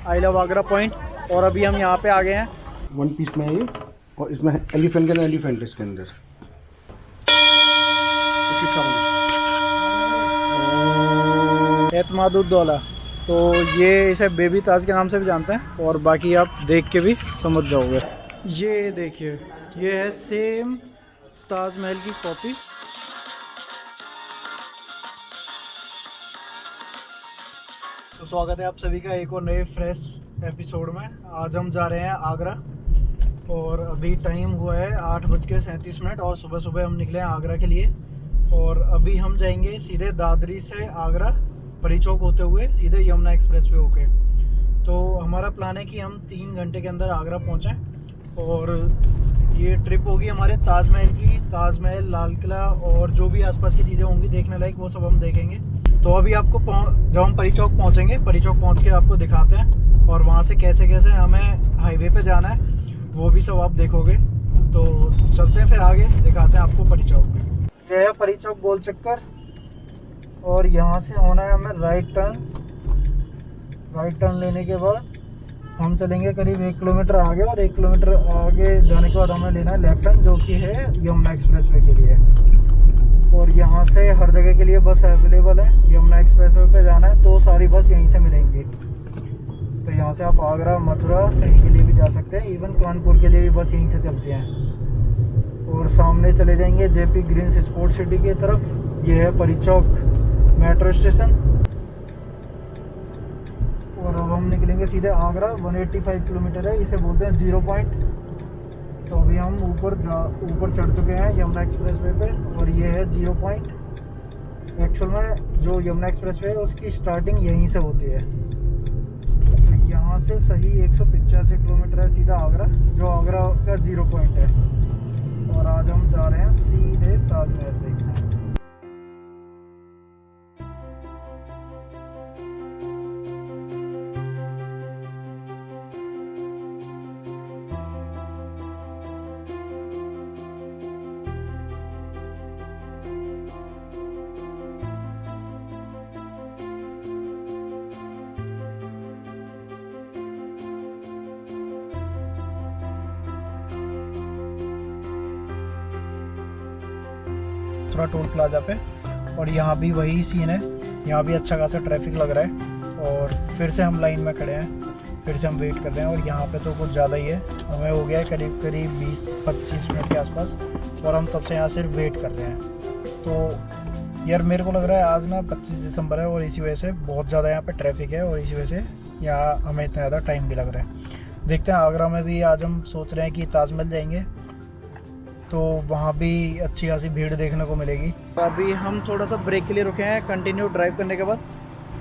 I love Agra point, और अभी हम यहाँ पे आ गए हैं। वन पीस में ये, और इसमें एलिफेंट के अंदर एलिफेंट इसके अंदर इसकी साउंड एतमादुद्दौला, तो ये इसे बेबी ताज के नाम से भी जानते हैं, और बाकी आप देख के भी समझ जाओगे। ये देखिए, ये है सेम ताजमहल की कॉपी। तो स्वागत है आप सभी का एक और नए फ्रेश एपिसोड में। आज हम जा रहे हैं आगरा, और अभी टाइम हुआ है 8:37, और सुबह सुबह हम निकले हैं आगरा के लिए। और अभी हम जाएंगे सीधे दादरी से आगरा परी चौक होते हुए सीधे यमुना एक्सप्रेस पे होके। तो हमारा प्लान है कि हम 3 घंटे के अंदर आगरा पहुँचें, और ये ट्रिप होगी हमारे ताजमहल की। ताजमहल, लाल किला और जो भी आसपास की चीज़ें होंगी देखने लायक, वो सब हम देखेंगे। तो अभी आपको जब हम परी चौक पहुँचेंगे, परी चौक पहुँच के आपको दिखाते हैं, और वहाँ से कैसे कैसे हमें हाईवे पे जाना है वो भी सब आप देखोगे। तो चलते हैं फिर आगे, दिखाते हैं आपको परी चौक। ये है परी चौक गोल चक्कर, और यहाँ से होना है हमें राइट टर्न। राइट टर्न लेने के बाद हम चलेंगे करीब 1 किलोमीटर आगे, और 1 किलोमीटर आगे जाने के बाद हमें लेना है लेफ्ट टर्न, जो कि है यमुना एक्सप्रेसवे के लिए। और यहाँ से हर जगह के लिए बस अवेलेबल है। यमुना एक्सप्रेसवे पे जाना है तो सारी बस यहीं से मिलेंगी। तो यहाँ से आप आगरा, मथुरा कहीं के लिए भी जा सकते हैं, इवन कानपुर के लिए भी बस यहीं से चलती हैं। और सामने चले जाएंगे जेपी ग्रीन्स स्पोर्ट्स सिटी की तरफ। ये है परी चौक मेट्रो स्टेशन, और अब हम निकलेंगे सीधे आगरा। 185 किलोमीटर है, इसे बोलते हैं 0 पॉइंट। तो अभी हम ऊपर चढ़ चुके हैं यमुना एक्सप्रेसवे पे, और ये है 0 पॉइंट। एक्चुअल में जो यमुना एक्सप्रेसवे है उसकी स्टार्टिंग यहीं से होती है। तो यहाँ से सही 185 किलोमीटर है सीधा आगरा, जो आगरा का 0 पॉइंट है। और आज हम जा रहे हैं सीधे ताजमहल देखने। टोल प्लाजा पे, और यहाँ भी वही सीन है। यहाँ भी अच्छा खासा ट्रैफिक लग रहा है, और फिर से हम लाइन में खड़े हैं, फिर से हम वेट कर रहे हैं। और यहाँ पे तो कुछ ज़्यादा ही है, हमें हो गया है करीब 20-25 मिनट के आसपास, और हम तब से यहाँ सिर्फ वेट कर रहे हैं। तो यार मेरे को लग रहा है आज ना 25 दिसंबर है, और इसी वजह से बहुत ज़्यादा यहाँ पर ट्रैफिक है, और इसी वजह से यहाँ हमें इतना ज़्यादा टाइम भी लग रहा है। देखते हैं आगरा में भी आज हम सोच रहे हैं कि ताजमहल जाएंगे, तो वहाँ भी अच्छी खासी भीड़ देखने को मिलेगी। तो अभी हम थोड़ा सा ब्रेक के लिए रुके हैं कंटिन्यू ड्राइव करने के बाद।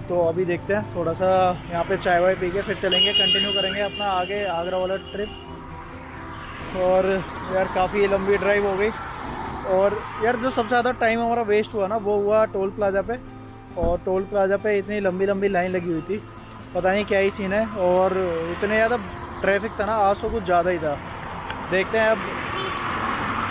तो अभी देखते हैं, थोड़ा सा यहाँ पे चाय वाय पी के फिर चलेंगे, कंटिन्यू करेंगे अपना आगे आगरा वाला ट्रिप। और यार काफ़ी लंबी ड्राइव हो गई, और यार जो सबसे ज़्यादा टाइम हमारा वेस्ट हुआ ना, वो हुआ टोल प्लाजा पे। और टोल प्लाजा पे इतनी लंबी लंबी लाइन लगी हुई थी, पता नहीं क्या ही सीन है, और इतने ज़्यादा ट्रैफिक था ना, आज तो कुछ ज़्यादा ही था। देखते हैं अब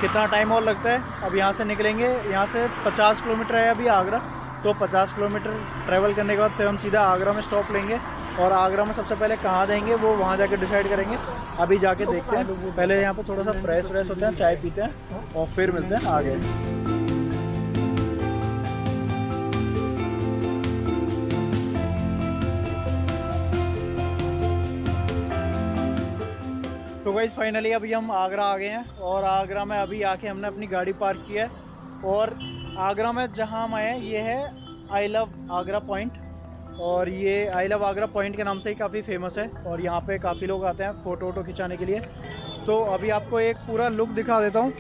कितना टाइम और लगता है। अब यहाँ से निकलेंगे, यहाँ से 50 किलोमीटर है अभी आगरा, तो 50 किलोमीटर ट्रैवल करने के बाद फिर हम सीधा आगरा में स्टॉप लेंगे। और आगरा में सबसे पहले कहाँ जाएंगे वो वहाँ जाके डिसाइड करेंगे। अभी जाके देखते हैं, पहले यहाँ पर थोड़ा सा फ्रेश होते हैं, चाय पीते हैं, और फिर मिलते हैं आगे। तो गाइस फाइनली अभी हम आगरा आ गए हैं, और आगरा में अभी आके हमने अपनी गाड़ी पार्क की है। और आगरा में जहां हम आए हैं ये है आई लव आगरा पॉइंट, और ये आई लव आगरा पॉइंट के नाम से ही काफ़ी फेमस है, और यहाँ पे काफ़ी लोग आते हैं फ़ोटो वोटो खिंचाने के लिए। तो अभी आपको एक पूरा लुक दिखा देता हूँ।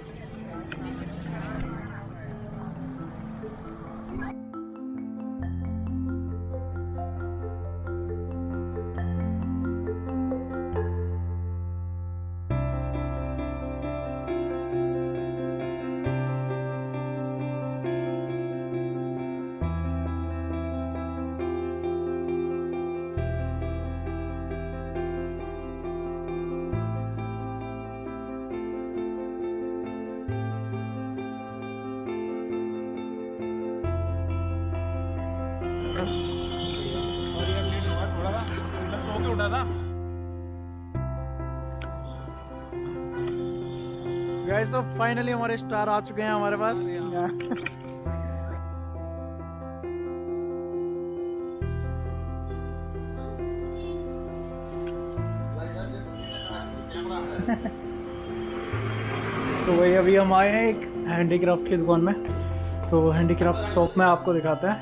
गाइस तो फाइनली हमारे स्टार आ चुके हैं हमारे पास। तो वही अभी हम आए हैं एक हैंडीक्राफ्ट की दुकान में। तो हैंडीक्राफ्ट शॉप में आपको दिखाते हैं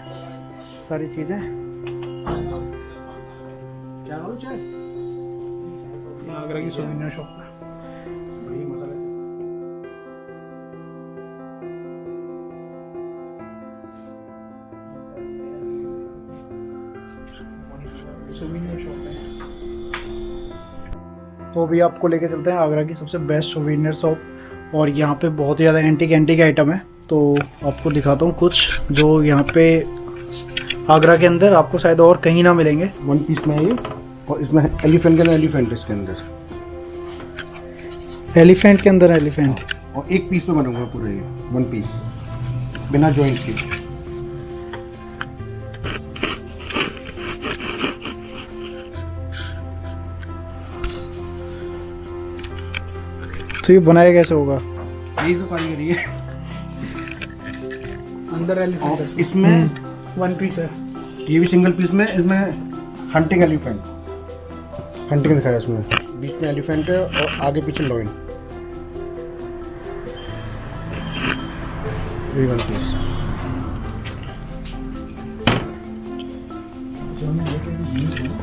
सारी चीज़ें। क्या करूँ चाय? आगरा की सोविनियर शॉप में। बढ़िया मजा लेते। सोविनियर शॉप है। तो अभी आपको लेके चलते हैं आगरा की सबसे बेस्ट सोविनियर शॉप। और यहाँ पे बहुत ही ज़्यादा एंटीक आइटम है। तो आपको दिखाता हूँ कुछ जो यहाँ पे आगरा के अंदर आपको शायद और कहीं ना मिलेंगे। वन पीस में है ये, और इसमें एलिफेंट के एलिफेंट इसके अंदर, एलिफेंट के अंदर एलिफेंट, और एक पीस में बनूंगा पूरा ये वन पीस बिना जॉइंट के। तो ये बनाया कैसे होगा? यही तो कारीगरी है। अंदर एलिफेंट, इसमें वन पीस है। ये भी सिंगल पीस में, इसमें हंटिंग एलिफेंट, हंटिंग दिखाया इसमें, बीच में एलिफेंट है और आगे पीछे लॉइन। ये वन पीस।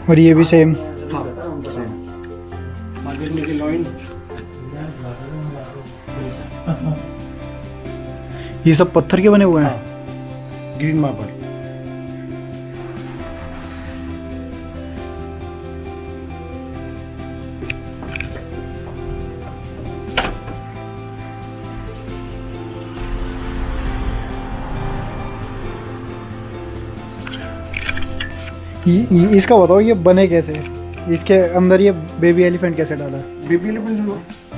और ये भी सेम। हाँ सेम। आगे नीचे लॉइन। ये सब पत्थर के बने हुए हैं। Green marble. इसका बताओ ये बने कैसे? इसके अंदर ये बेबी एलिफेंट कैसे डाला? बेबी एलिफेंट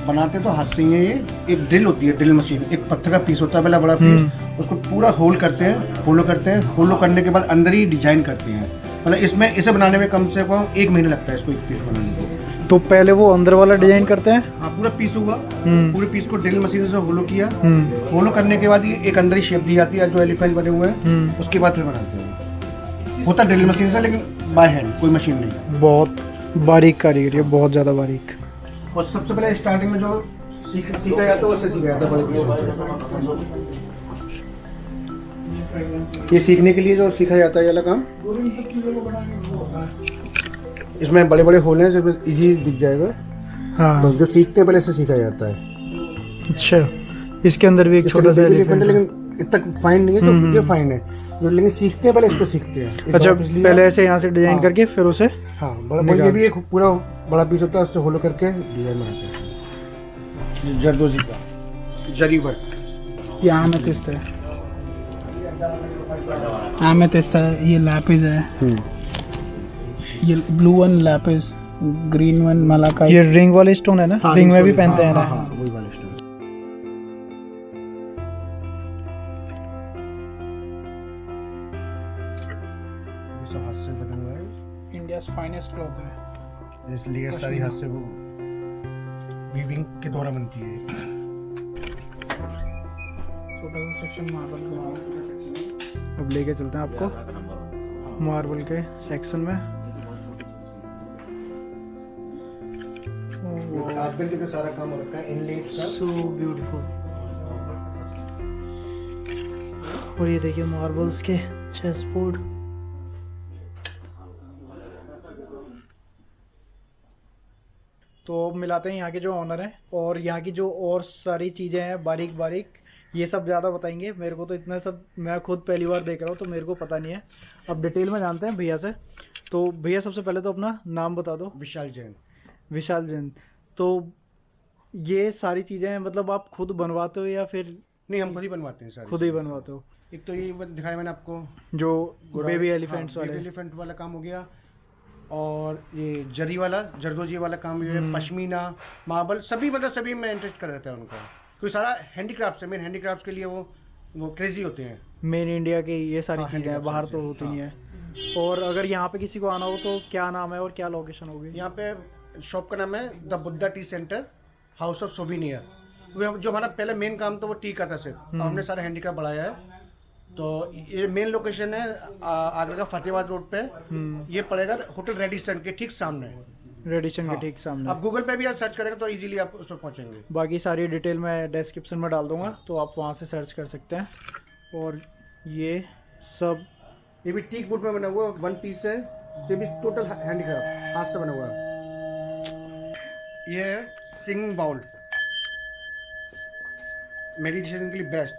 बनाते तो हाथ से ही है। ये एक ड्रिल होती है, ड्रिल मशीन, एक पत्थर का पीस होता है पहला बड़ा पीस, उसको पूरा होल करते हैं, होलो करते हैं, होलो करने के बाद अंदर ही डिजाइन करते हैं। मतलब इसमें इसे बनाने में कम से कम 1 महीना लगता है इसको एक पीस बनाने को। तो पहले वो अंदर वाला डिजाइन करते हैं। हाँ पूरा पीस हुआ, पूरे पीस को ड्रिल मशीन से होलो किया, होलो करने के बाद ये एक अंदर ही शेप दी जाती है जो एलिफेंट बने हुए हैं, उसके बाद फिर बनाते हैं। होता ड्रिल मशीन से, लेकिन बाय हैंड, कोई मशीन नहीं। बहुत बारीक कारीगरी है, बहुत ज़्यादा बारीक। और सबसे पहले स्टार्टिंग में जो सीखा जाता है उससे सीखा जाता है, बड़े पीस होते हैं। ये सीखने के लिए जो सीखा जाता है ये वाला काम, इसमें बड़े बड़े होल हैं जो इजी दिख जाएगा। हाँ तो जो सीखते हैं पहले से सीखा जाता है। अच्छा, इसके अंदर भी एक छोटा सा एलिफेंट है, लेकिन इतना फाइन नहीं है जो ये फाइन है, जो लेकिन सीखते हैं पहले इसको सीखते हैं। अच्छा, पहले ऐसे यहाँ से डिजाइन करके फिर उसे हाँ बड़ा, ये भी एक पूरा बड़ा पीस होता है, उससे होलो करके डिजाइन बनाते हैं। जरदोजी का जरी वर्क। ये आमेथिस्ट है, आमेथिस्ट है। ये लैपिस है, ये blue one Lapis, green one Malacca. ये रिंग वाले स्टोन है ना? हाँ, रिंग में भी पहनते हैं ना? वही वाले स्टोन। सब हाथ से बना हुआ है, इंडियाज़ फाइनेस्ट क्लॉथ है। इसलिए सारी हाथ से वो वीविंग के द्वारा बनती है। छोटा सा सेक्शन मार्बल का। अब लेके चलते हैं आपको मार्बल के सेक्शन में। आजकल के तो सारा काम हो रखा है इनलेट का। So beautiful. और ये देखिए मार्बल्स के चेस बोर्ड। तो अब मिलाते हैं यहाँ के जो ऑनर हैं और यहाँ की जो और सारी चीज़ें हैं बारीक बारीक, ये सब ज़्यादा बताएंगे। मेरे को तो इतना सब मैं खुद पहली बार देख रहा हूँ तो मेरे को पता नहीं है। अब डिटेल में जानते हैं भैया से। तो भैया सबसे पहले तो अपना नाम बता दो। विशाल जैन। विशाल जैन। तो ये सारी चीज़ें मतलब आप खुद बनवाते हो या फिर? नहीं, हम खुद ही बनवाते हैं सारी। खुद ही बनवाते हो। एक तो ये दिखाया मैंने आपको जो बेबी एलिफेंट्स वाले, बेबी एलिफेंट वाला काम हो गया, और ये जरी वाला जरदोजी वाला काम भी है, पश्मीना, मार्बल, सभी मतलब सभी में इंटरेस्ट कर रहता है उनका। क्योंकि सारा हैंडीक्राफ्ट है, मेन हैंडीक्राफ्ट के लिए वो क्रेजी होते हैं। मेन इंडिया की ये सारी चीज़ें हैं, बाहर तो होती नहीं है। और अगर यहाँ पे किसी को आना हो तो क्या नाम है और क्या लोकेशन होगी? यहाँ पे शॉप का नाम है the Buddha T centre, house of souvenir. जो हमारा पहले मेन काम था वो टी का था सिर्फ, हमने सारा हैंडीक्राफ्ट बढ़ाया है। तो ये मेन लोकेशन है आगरा का फतेहाबाद रोड पे। ये पड़ेगा होटल रेडिसन के ठीक सामने। रेडिसन के ठीक सामने। आप गूगल पे भी आप सर्च करेंगे तो इजीली आप उस पर पहुंचेंगे। बाकी सारी डिटेल मैं डिस्क्रिप्शन में डाल दूंगा, तो आप वहाँ से सर्च कर सकते हैं। और ये सब ये भी टीक वुड में बना हुआ वन पीस है, ये भी टोटल हैंडीक्राफ्ट हाथ से बना हुआ है। ये है सिंगिंग बाउल, मेडिटेशन के लिए best.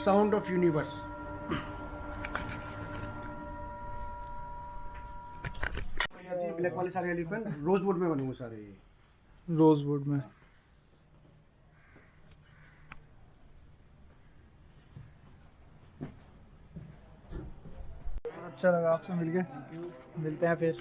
Sound of universe. Black वाले सारे एलिफेंट रोजवुड में बने हुए सारे, ये रोजवुड में। अच्छा लगा आपसे मिलके, मिलते हैं फिर।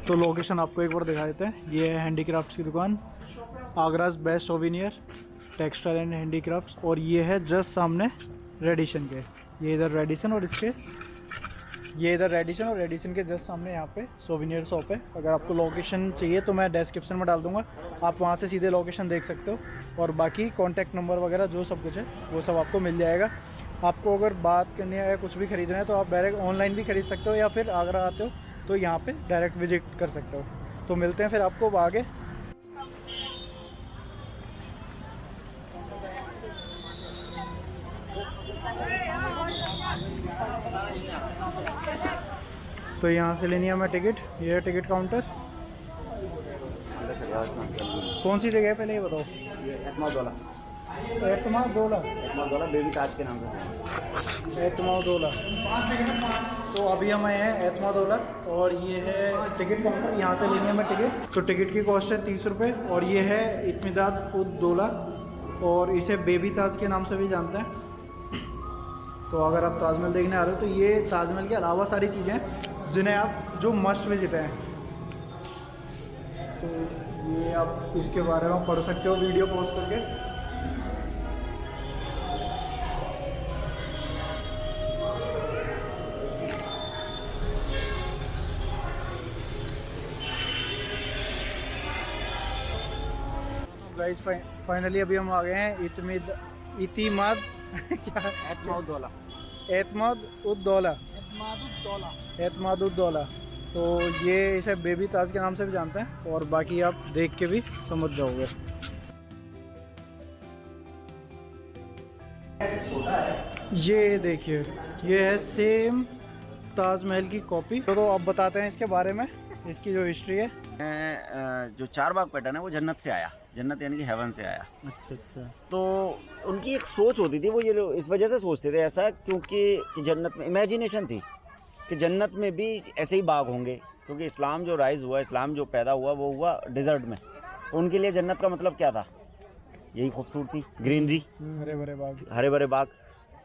तो लोकेशन आपको एक बार दिखा देते हैं। ये है हैंडीक्राफ्ट्स की दुकान, Agra's best souvenir textile and handicrafts. और ये है जस्ट सामने रेडिसन के, ये इधर रेडिसन और इसके ये इधर रेडिसन और रेडिसन के जस्ट सामने यहाँ पे सोविनियर शॉप है। अगर आपको लोकेशन चाहिए तो मैं डिस्क्रिप्शन में डाल दूँगा, आप वहाँ से सीधे लोकेशन देख सकते हो। और बाकी कॉन्टैक्ट नंबर वगैरह जो सब कुछ है वो सब आपको मिल जाएगा। आपको अगर बात करनी है या कुछ भी खरीदना है तो आप डायरेक्ट ऑनलाइन भी खरीद सकते हो, या फिर आगरा आते हो तो यहाँ पे डायरेक्ट विजिट कर सकते हो। तो मिलते हैं फिर आपको आगे। तो यहाँ से लेनी है हमें टिकट, ये है टिकट काउंटर। कौन सी जगह है पहले ये बताओ? एतमादौला, एतमादौला, एतमादौला बेबी ताज के नाम से। एतमादौला। तो अभी हम आए हैं एतमादौला और ये है टिकट काउंटर, यहाँ से लेनी है हमें टिकट। तो टिकट की कॉस्ट है 30 रुपये। और ये है इत्मीदाद उद दौला, और इसे बेबी ताज के नाम से भी जानते हैं। तो अगर आप ताजमहल देखने आ रहे हो तो ये ताजमहल के अलावा सारी चीज़ें हैं जिन्हें आप जो मस्ट विजिट हैं। तो ये आप इसके बारे में पढ़ सकते हो वीडियो पॉज करके। गाइस फाइनली अभी हम आ गए हैं इतिमाद क्या एतमादौला, एतमादुद्दौला। एतमादुद्दौला। तो ये इसे बेबी ताज के नाम से भी जानते हैं, और बाकी आप देख के भी समझ जाओगे। ये देखिए, ये है सेम ताजमहल की कॉपी। तो अब बताते हैं इसके बारे में, इसकी जो हिस्ट्री है। जो चारबाग पैटर्न है वो जन्नत से आया, जन्नत यानी कि हेवन से आया। अच्छा अच्छा। तो उनकी एक सोच होती थी, वो ये लोग इस वजह से सोचते थे ऐसा, क्योंकि जन्नत में इमेजिनेशन थी कि जन्नत में भी ऐसे ही बाग होंगे, क्योंकि इस्लाम जो राइज हुआ, इस्लाम जो पैदा हुआ वो हुआ डिजर्ट में। तो उनके लिए जन्नत का मतलब क्या था? यही खूबसूरती, ग्रीनरी, हरे भरे बाग, हरे भरे बाग।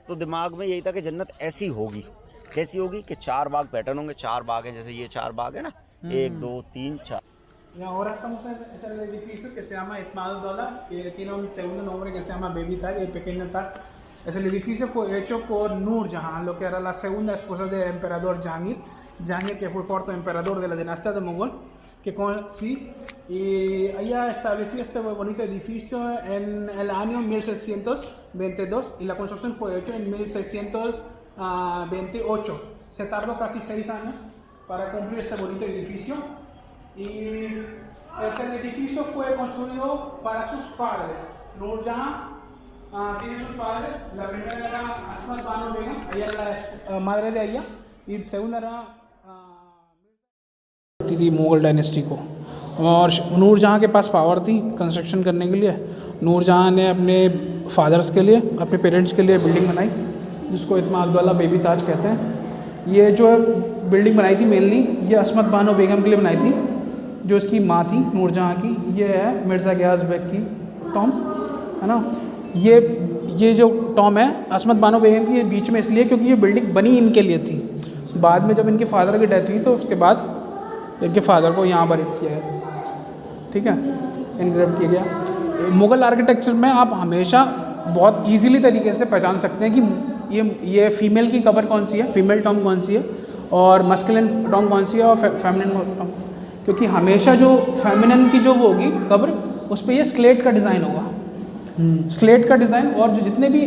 तो दिमाग में यही था कि जन्नत ऐसी होगी। कैसी होगी? कि चार बाग पैटर्न होंगे। चार बाग है, जैसे ये चार बाग है ना, 1 2 3 4। Y ahora estamos en el edificio que se llama Etmadola, que tiene un segundo nombre que se llama Baby Taj, el pequeño Taj. El edificio fue hecho por Nur Jahan, lo que era la segunda esposa del emperador Jahangir. Jahangir, que fue cuarto emperador de la dinastía de Mogol, que sí, y ella estableció este muy bonito edificio en el año 1622 y la construcción fue hecha en 1628. Se tardó casi 6 años para cumplir ese bonito edificio. Y Este edificio fue construido para sus padres. Nurjahan tiene sus padres. La primera era Asmat Banu Begum, ella era la madre de ella, y segunda era थी Mughal dynasty को। और नूरजहाँ के पास power थी construction करने के लिए। नूरजहाँ ने अपने फादर्स के लिए, अपने पेरेंट्स के लिए बिल्डिंग बनाई जिसको इत्माद-उद-दौला बेबी ताज कहते हैं। ये जो बिल्डिंग बनाई थी मेनली ये असमत बानो बेगम के लिए बनाई थी, जो इसकी माँ थी नूरजहाँ की। ये है मिर्ज़ा गियास बेग की टॉम, है ना। ये जो टॉम है असमत बानो बेगम की, ये बीच में इसलिए क्योंकि ये बिल्डिंग बनी इनके लिए थी। बाद में जब इनके फादर की डेथ हुई तो उसके बाद इनके फादर को यहाँ पर किया गया, ठीक है, इनग्रेव किया गया। मुग़ल आर्किटेक्चर में आप हमेशा बहुत इजीली तरीके से पहचान सकते हैं कि ये फीमेल की कबर कौन सी है, फीमेल टॉम कौन सी है, और मस्कुलिन टॉम कौन सी है, और फेमिनिन टॉम। क्योंकि हमेशा जो फेमिनिन की जो वो होगी कब्र, उस पर ये स्लेट का डिज़ाइन होगा, स्लेट का डिज़ाइन। और जो जितने भी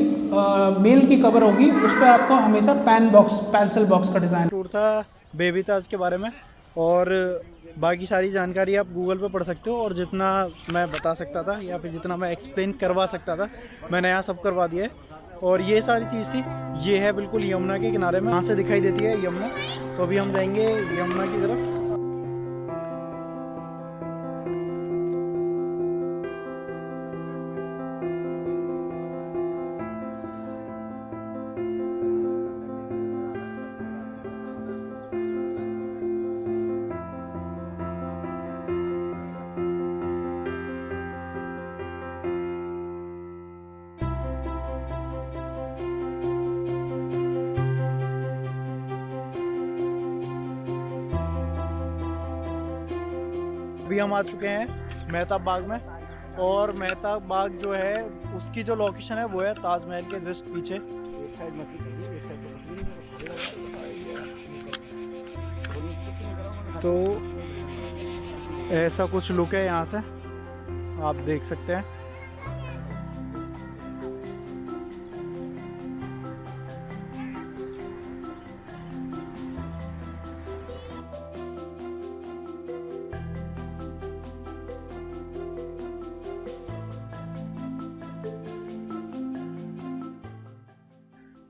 मेल की कबर होगी उस पर आपको हमेशा पेंसिल बॉक्स का डिज़ाइन। टूर था बेबी ताज के बारे में, और बाकी सारी जानकारी आप गूगल पे पढ़ सकते हो। और जितना मैं बता सकता था या फिर जितना मैं एक्सप्लेन करवा सकता था मैंने यहाँ सब करवा दिया है। और ये सारी चीज़ थी, ये है बिल्कुल यमुना के किनारे में, यहाँ से दिखाई देती है यमुना। तो अभी हम जाएंगे यमुना की तरफ। अभी हम आ चुके हैं मेहताब बाग में, और मेहताब बाग जो है उसकी जो लोकेशन है वो है ताजमहल के जस्ट पीछे। तो ऐसा कुछ लुक है यहाँ से, आप देख सकते हैं।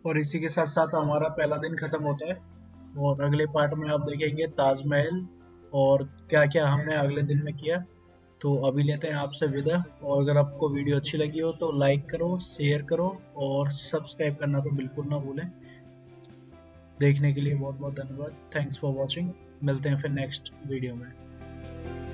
और इसी के साथ साथ हमारा पहला दिन ख़त्म होता है, और अगले पार्ट में आप देखेंगे ताजमहल और क्या क्या हमने अगले दिन में किया। तो अभी लेते हैं आपसे विदा, और अगर आपको वीडियो अच्छी लगी हो तो लाइक करो, शेयर करो और सब्सक्राइब करना तो बिल्कुल ना भूलें। देखने के लिए बहुत बहुत धन्यवाद। Thanks for watching. मिलते हैं फिर नेक्स्ट वीडियो में।